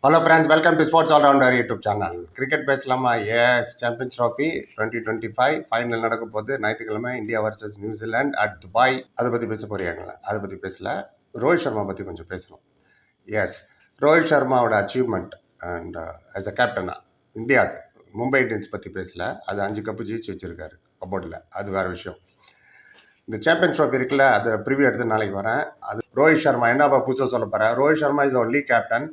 Hello friends, welcome to Sports All Rounder YouTube channel. Cricket பேசலாமா? S champions trophy 2025 final நடக்க போது ஞாயிற்றுக்கிழமை India versus New Zealand at Dubai. அதை பற்றி பேச போறீங்களா? அதை பற்றி பேசல. ரோஹித் சர்மா பற்றி கொஞ்சம் பேசணும். எஸ், ரோஹித் சர்மாவோட அச்சீவ்மெண்ட் அண்ட் ஆஸ் அ கேப்டனா இந்தியாவுக்கு மும்பை இந்தியன்ஸ் பற்றி பேசல. அது 5 கப்பு ஜெயிச்சு வச்சிருக்காரு கபோர்டில். அது வேறு விஷயம். இந்த சாம்பியன்ஸ் ட்ராஃபி இருக்குல்ல, அதை ப்ரிவியூ எடுத்து நாளைக்கு வரேன். அது ரோஹித் சர்மா என்னப்பா புதுசாக சொல்ல போகிறேன். Rohit Sharma is only captain.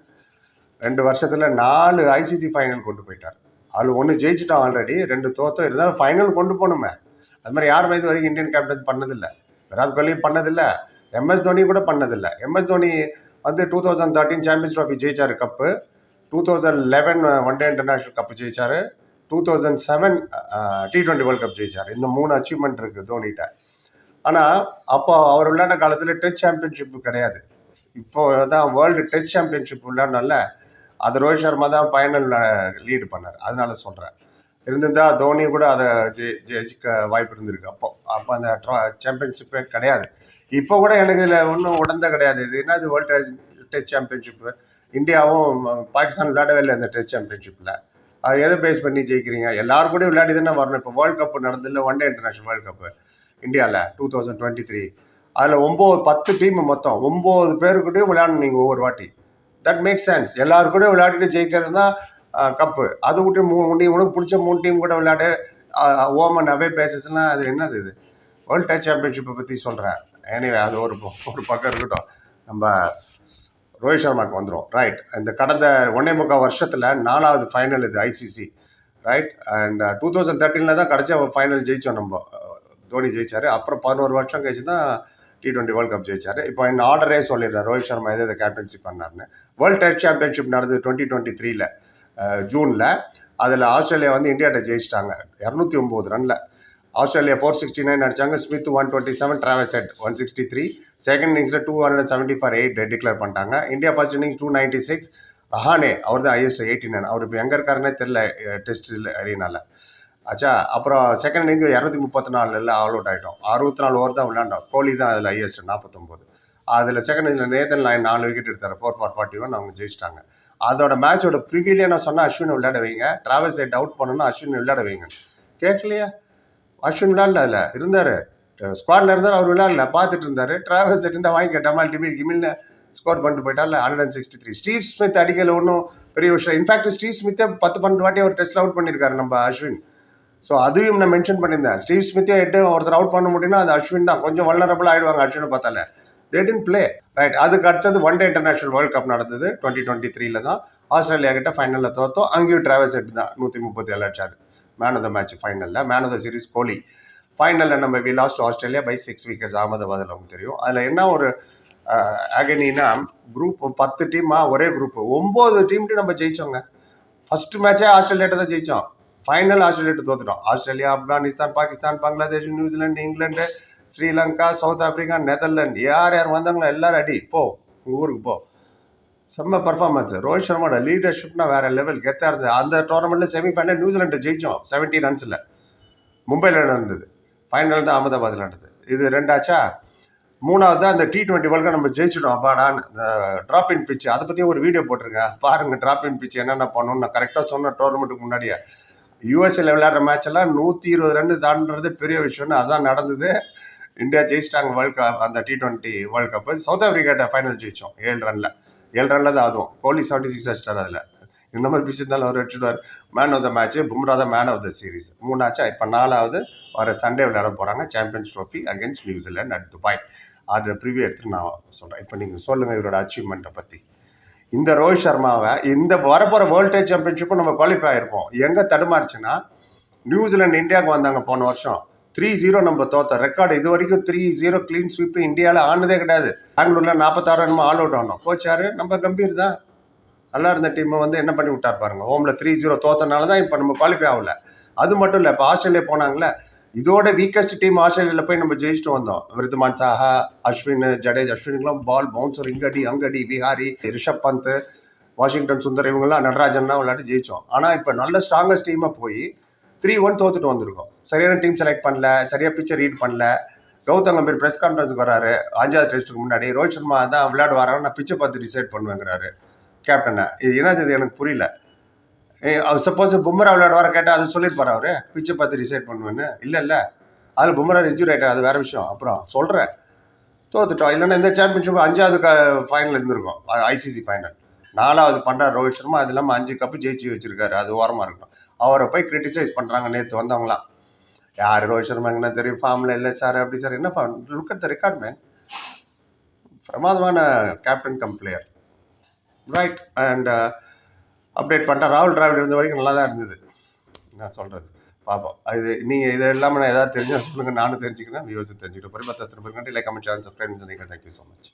2 வருஷத்தில் 4 ஐசிசி ஃபைனல் கொண்டு போயிட்டார். அது 1 ஜெயிச்சுட்டோம் ஆல்ரெடி, 2 தோத்தம். இருந்தாலும் ஃபைனல் கொண்டு போகணுமே. அது மாதிரி யார் இது வரைக்கும் இந்தியன் கேப்டன் பண்ணதில்லை. விராட் கோலியும் பண்ணதில்லை, எம்எஸ் தோனி கூட பண்ணதில்லை. எம்எஸ் தோனி வந்து 2013 சாம்பியன்ஸ் ட்ராஃபி ஜெயிச்சார் cup, 2011 one day international cup ஜெயிச்சார், 2007 T20 வேர்ல்டு கப் ஜெயிச்சார். இந்த 3 அச்சீவ்மெண்ட் இருக்குது தோனிகிட்ட. ஆனால் அப்போ அவர் விளையாண்ட காலத்தில் டெஸ்ட் சாம்பியன்ஷிப் கிடையாது. இப்போ தான் வேர்ல்டு டெஸ்ட் சாம்பியன்ஷிப் விளையாடனால அது ரோஹித் சர்மா தான் ஃபைனல் லீடு பண்ணார். அதனால சொல்கிறேன். இருந்திருந்தால் தோனி கூட அதை ஜெயிக்க வாய்ப்பு இருந்திருக்கு. அப்போ அந்த சாம்பியன்ஷிப்பே கிடையாது. இப்போ கூட எனக்கு இதில் ஒன்றும் உடந்த கிடையாது. இது என்னது வேர்ல்டு டெஸ்ட் சாம்பியன்ஷிப்பு? இந்தியாவும் பாகிஸ்தான் விளையாடவே இல்லை இந்த டெஸ்ட் சாம்பியன்ஷிப்பில். அது எதை பேஸ் பண்ணி ஜெயிக்கிறீங்க? எல்லாரும் கூட விளையாடி தானே வரணும். இப்போ வேர்ல்டு கப் நடந்ததில்லை, one day international world cup இந்தியாவில் 2023. அதில் 10 டீம் மொத்தம் 9 பேருக்கிட்டையும் விளையாடணும் நீங்கள் ஒவ்வொரு வாட்டி. That make sense. எல்லாரும் கூட விளையாடிட்டு ஜெயிக்கிறது தான் கப்பு. அது விட்டு உனக்கு பிடிச்ச 3 டீம் கூட விளையாடு ஓம் அண்ட் அவே பேசஸ்லாம். அது என்னது இது? வேர்ல்டு டெஸ்ட் சாம்பியன்ஷிப்பை பற்றி சொல்கிறேன். எனிவே, அது ஒரு பக்கம் இருக்கட்டும். நம்ம ரோஹித் சர்மாவுக்கு வந்துடும். ரைட், இந்த கடந்த 1.25 வருஷத்தில் 4வது ஃபைனல் இது ஐசிசி. ரைட், அண்ட் 2013 தான் கடைசியாக ஃபைனல் ஜெயித்தோம் நம்ம. தோனி ஜெயிச்சார். அப்புறம் 11 வருஷம் கழிச்சு தான் T20 வேர்ல்டு கப் ஜெயிச்சார். இப்போ இந்த ஆர்டரே சொல்லிடுறேன் ரோஹித் சர்மா எதை கேப்டன்ஷிப் பண்ணார்னு. வேர்ல்டு டெஸ்ட் சாம்பியன்ஷிப் நடந்தது 2023 ஜூனில். அதில் ஆஸ்திரேலியா வந்து இந்தியாட்ட ஜெயிச்சிட்டாங்க 209 ரனில். ஆஸ்திரேலியா 469 அடித்தாங்க, ஸ்மித் 127, டிராவிஸ் ஹெட் 163. செகண்ட் இன்னிங்ஸில் 270 ஃபார் 8 டிக்ளேர் பண்ணிட்டாங்க. India first innings 296. ரஹானே அவர் தான் ஹையஸ்ட் 89. அவர் இப்போ எங்கே இருக்காருன்னே தெரில டெஸ்ட் அரீனால. ஆச்சா. அப்புறம் செகண்ட் இன்னிங்ஸ் 234 ஆல் அவுட் ஆகிட்டோம். 64 ஓவர் தான் விளையாண்டோம். கோலி தான் அதில் ஹையஸ்ட் 49. அதில் செகண்ட் இன்னிங்ஸில் நேதன் லைன் 4 விக்கெட் எடுத்தார், 4 for 41. அவங்க ஜெயிச்சிட்டாங்க. அதோட மேட்சோட ப்ரிவியூலே நான் சொன்னேன் அஸ்வின் விளையாட வைங்க, டிராவல்ஸ் ஹெட் அவுட் பண்ணணும்னா அஸ்வின் விளையாட வைங்க. கேட்கலையா? அஸ்வின் விளையாடல, அதில் இருந்தார், ஸ்குவாடில் இருந்தார். அவர் விளையாடல, பார்த்துட்டு இருந்தார். டிராவல்ஸ் ஹெட் இருந்தால் வாங்கிக்க டமால் கிமில்னு ஸ்கோர் பண்ணிட்டு போயிட்டார்ல 163. ஸ்டீவ் ஸ்மித் அடிக்கல, ஒன்றும் பெரிய விஷயம். இன்ஃபேக்ட் ஸ்டீவ் ஸ்மித்தே 10-12 வாட்டி அவர் டெஸ்ட்டில் அவுட் பண்ணியிருக்காரு நம்ம அஸ்வின். ஸோ அதையும் நான் மென்ஷன் பண்ணியிருந்தேன். ஸ்டீவ் ஸ்மித்தே ஒருத்தர் அவுட் பண்ண முடியும்னா அது அஸ்வின் தான். கொஞ்சம் வல்னரபிள் ஆகிடுவாங்க அஸ்வினை பார்த்தாலே. தே டிடன்ட் பிளே. ரைட், அதுக்கு அடுத்தது one day international world cup நடந்தது 2023 தான். ஆஸ்திரேலியா கிட்ட ஃபைனலில் தோற்றோம். அங்கேயும் டிராவல்ஸ் ஹெட் தான் 137 அடிச்சார். Man of the match ஃபைனலில். Man of the series கோலி. ஃபைனலில் நம்ம we lost Australia by 6 wickets. அகமதாபாத்தில் நமக்கு தெரியும். அதில் என்ன ஒரு ஆகனின்னா, குரூப் 10 டீமா ஒரே குரூப் 9 டீம்ட்டு நம்ம ஜெயிச்சோங்க. ஃபர்ஸ்ட் மேட்சே ஆஸ்திரேலியாட்ட தான் ஜெயித்தோம். Final ஆஸ்திரேலியாட்ட தோத்துட்டோம். Australia, Afghanistan, Pakistan, Bangladesh, New Zealand, England, Sri Lanka, south Africa, Netherlands, யார் வந்தாங்களோ எல்லாரும் அடி. போ உங்கள் ஊருக்கு போ. செம்ம பர்ஃபார்மன்ஸ். ரோஹித் சர்மாவோட லீடர்ஷிப்னா வேற லெவல் கெத்தாக இருந்தது. அந்த டோர்னமெண்ட்டில் செமிஃபைனல் நியூசிலாண்டை ஜெயித்தோம் 70 ரன்ஸில். மும்பையில் நடந்தது. ஃபைனல் தான் அகமதாபாத்தில் நடந்தது. இது 2 ஆச்சா. 3வது தான் இந்த T20 வேர்ல்டு கப் நம்ம ஜெயிச்சிட்டோம். அப்பாடான்னு ட்ராப் இன் பிச்சு, அதை பற்றி ஒரு வீடியோ போட்டிருக்கேன் பாருங்கள். ட்ராப் இன் பிச்சு என்னென்ன பண்ணணும்னு நான் கரெக்டாக சொன்னேன் டோர்னமெண்ட்டுக்கு முன்னாடியே. யூஎஸ்ஏல விளையாடுற மேட்ச் எல்லாம் 120 ரன் தாண்டுறது பெரிய விஷயம்னு அதான் நடந்தது. இந்தியா ஜெயிச்சிட்டாங்க வேர்ல்டு கப், அந்த T20 world cup. South ஆப்பிரிக்காட்ட final ஜெயிச்சோம் 7 Ranil தான். அதுவும் கோலி 76 அடிச்சிட்டார். அதில் இந்த மாதிரி பிச்சு இருந்தாலும் அவர் அடிச்சுடுவார். Man of the match Bumrah தான் மேன் ஆஃப் த சீரீஸ். 3 ஆச்சா. இப்போ 4வது வர சண்டே விளையாட போகிறாங்க champions trophy against New Zealand at Dubai. அதை ப்ரிவியூ எடுத்து நான் சொல்கிறேன். இப்போ நீங்கள் சொல்லுங்கள் இவரோட அச்சீவ்மெண்ட்டை பற்றி. இந்த ரோஹித் சர்மாவை இந்த வரப்போகிற வேர்ல்டு டெஸ்ட் சாம்பியன்ஷிப்பும் நம்ம குவாலிஃபை ஆகிருப்போம். எங்கே தடுமாறுச்சுன்னா, நியூசிலாந்து இந்தியாவுக்கு வந்தாங்க போன வருஷம் 3-0 நம்ம தோத்த ரெக்கார்டு. இது வரைக்கும் 3-0 க்ளீன் ஸ்வீப் இந்தியாவில் ஆனதே கிடையாது. பெங்களூரில் 46 ரன் ஆல் அவுட் ஆனோம். கோச்சாரு நம்ம கம்பீர் தான். நல்லா இருந்த டீமை வந்து என்ன பண்ணி விட்டார் பாருங்க. ஹோமில் 3-0 தோத்தனால தான் இப்போ நம்ம குவாலிஃபை ஆகல. அது மட்டும் இல்லை, இப்போ ஆஸ்திரேலியா போனாங்களே, இதோட வீக்கஸ்ட் டீம் ஆஸ்திரேலியாவில் போய் நம்ம ஜெயிச்சுட்டு வந்தோம். விருதுமான் சாஹா, அஸ்வின், ஜடேஜ். அஸ்வினுக்குலாம் பால் பவுன்சர், இங்கடி அங்கடி, விஹாரி, ரிஷப் பந்த், வாஷிங்டன் சுந்தர், இவங்கெல்லாம் நடராஜன்லாம் விளையாட்டு ஜெயித்தோம். ஆனால் இப்போ நல்ல ஸ்ட்ராங்கஸ்ட் டீமாக போய் 3-1 தோத்துட்டு வந்திருக்கோம். சரியான டீம் செலக்ட் பண்ணல, சரியாக பிச்சை ரீட் பண்ணல. கௌதம் கம்பீர் ப்ரெஸ் கான்ஃபரன்ஸுக்கு வராரு 5வது டெஸ்ட்டுக்கு முன்னாடி. ரோஹித் சர்மா தான் விளையாடு வராரு, நான் பிச்சை பார்த்து டிசைட் பண்ணுவேங்கிறாரு. கேப்டனை. இது என்னது இது எனக்கு புரியல. அவர் சப்போஸ் பும்ரா விளையாடுவார கேட்டால் அது சொல்லியிருப்பார் அவரு பிச்சை பார்த்து டிசைட் பண்ணுவேன்னு. இல்லை அதில் பும்ரா இன்ஜூரி ஆகிட்டார், அது வேற விஷயம். அப்புறம் சொல்கிறேன் தோத்துட்டோம். இல்லைன்னா இந்த சாம்பியன்ஷிப் 5வது ஃபைனல் இருந்திருக்கும், ஐசிசி ஃபைனல். 4வது பண்ணுறார் ரோஹித் சர்மா, அது இல்லாமல் 5 கப்பு ஜெயிச்சு வச்சிருக்காரு, அது ஓரமாக இருக்கணும். அவரை போய் கிரிட்டிசைஸ் பண்ணுறாங்க நேற்று வந்தவங்களாம். யார் ரோஹித் சர்மா என்ன தெரியும், ஃபார்மில் இல்லை சார் அப்படி சார். என்ன look at the record man. பிரமாதமான captain come player, right. And update பண்ணிட்டேன். ராகுல் டிராவிட் இருந்த வரைக்கும் நல்லா தான் இருந்தது. நான் சொல்கிறது பார்ப்போம். இது நீங்கள் இது இல்லாமல் நான் ஏதாவது தெரிஞ்சால் சொல்லுங்கள், நானும் தெரிஞ்சுக்கிறேன், யோசிச்சு தெரிஞ்சுக்கிட்டு போகிறேன். 10 பேர் லைக் கமெண்ட் சேனல் சப்ஸ்கிரைப் பண்ணிருக்கேன். Thank you so much.